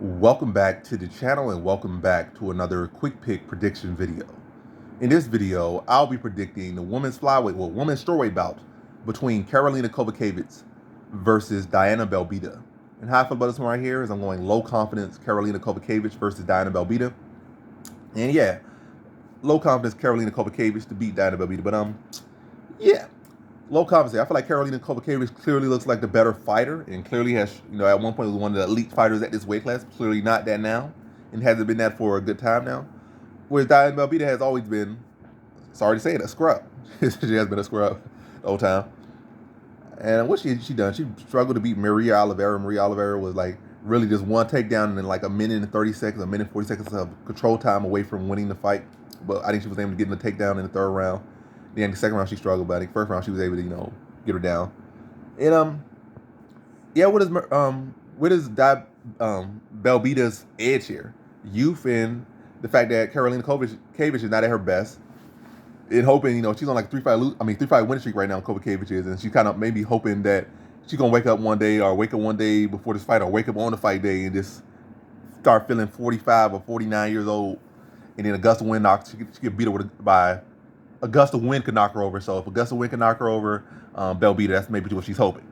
Welcome back to the channel and welcome back to another quick pick prediction video. In this video, I'll be predicting the women's strawweight bout between Karolina Kowalkiewicz versus Diana Belbita. And how I feel about this one right here is I'm going low confidence Karolina Kowalkiewicz versus Diana Belbita. And yeah, low confidence Karolina Kowalkiewicz to beat Diana Belbita. But yeah, low confidence. I feel like Karolina Kowalkiewicz clearly looks like the better fighter and clearly has, at one point was one of the elite fighters at this weight class. Clearly not that now and hasn't been that for a good time now. Whereas Diana Belbita has always been, sorry to say it, a scrub. She has been a scrub the whole time. And what she done? She struggled to beat Maria Oliveira. Maria Oliveira was like really just one takedown in like a minute and 30 seconds, a minute and 40 seconds of control time away from winning the fight. But I think she was able to get in the takedown in the third round. Then the second round she struggled, but I think first round she was able to, get her down. And yeah, what is Belbita's edge here? Youth and the fact that Karolina Kowalkiewicz is not at her best. And hoping, she's on like three fight winning streak right now, Kowalkiewicz is, and she's kind of maybe hoping that she's gonna wake up one day before this fight or wake up on the fight day and just start feeling 45 or 49 years old, and then Augusta Win she get beat over by Augusta Win could knock her over. So if Augusta Win can knock her over, Belbita, that's maybe what she's hoping.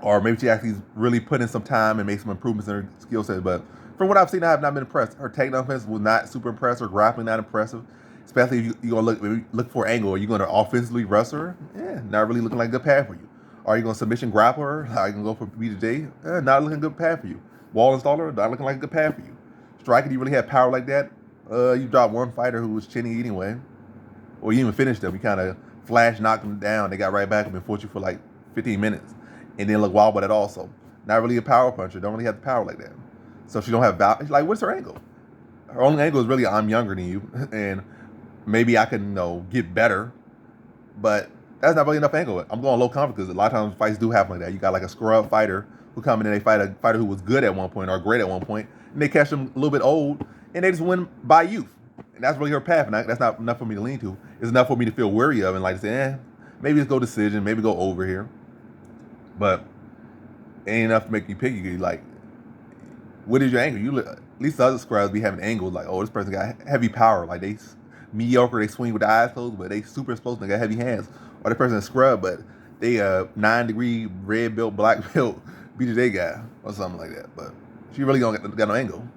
Or maybe she actually really put in some time and made some improvements in her skill set. But from what I've seen, I have not been impressed. Her takedown offense was not super impressive. Her grappling not impressive. Especially if you're gonna look for an angle. Are you gonna offensively wrestle her? Yeah, not really looking like a good path for you. Are you gonna submission grapple her? Are you gonna go for BJJ? Not looking good path for you. Wall installer, not looking like a good path for you. Striking, you really have power like that? You dropped one fighter who was chinny anyway. Or you even finished them. You kind of flash knocked them down. They got right back up and fought you for like 15 minutes. And then look wild with it also. Not really a power puncher. Don't really have the power like that. So she don't have value. Like, what's her angle? Her only angle is really I'm younger than you. And maybe I can, get better. But that's not really enough angle. I'm going low confidence because a lot of times fights do happen like that. You got like a scrub fighter who come in and they fight a fighter who was good at one point or great at one point. And they catch them a little bit old. And they just win by youth. And that's really her path. And that's not enough for me to lean to. It's enough for me to feel weary of and like say, maybe let's go decision. Maybe go over here. But it ain't enough to make you picky. Like, what is your angle? You look, at least the other scrubs be having angles like, oh, this person got heavy power. Like, they mediocre, they swing with the eyes closed, but they super explosive, they got heavy hands. Or the person is scrub, but they 9-degree red belt, black belt BJJ guy or something like that. But she really don't got no angle.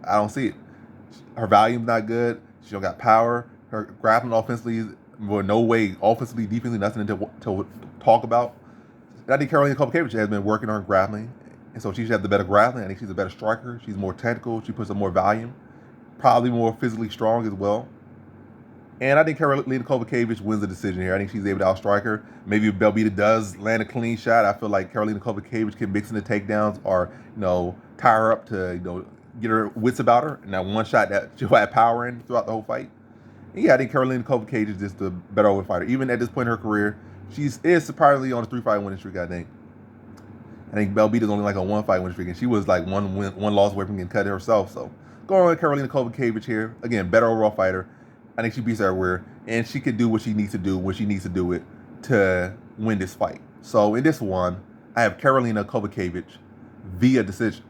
I don't see it. Her volume's not good. She don't got power. Her grappling offensively, well, no way, offensively, defensively, nothing to talk about. And I think Karolina Kowalkiewicz has been working on her grappling, and so she should have the better grappling. I think she's a better striker. She's more technical. She puts up more volume, probably more physically strong as well. And I think Karolina Kowalkiewicz wins the decision here. I think she's able to outstrike her. Maybe if Belbita does land a clean shot, I feel like Karolina Kowalkiewicz can mix in the takedowns or, tie her up to, get her wits about her. And that one shot that she'll have power in throughout the whole fight. And yeah, I think Karolina Kowalkiewicz is just the better over fighter. Even at this point in her career, she is surprisingly on a 3-fight winning streak, I think. I think Belbita's only like a 1-fight winning streak, and she was like one loss away from getting cut herself. So going with Karolina Kowalkiewicz here. Again, better overall fighter. I think she beats her everywhere, and she can do what she needs to do when she needs to do it to win this fight. So in this one, I have Karolina Kowalkiewicz via decision.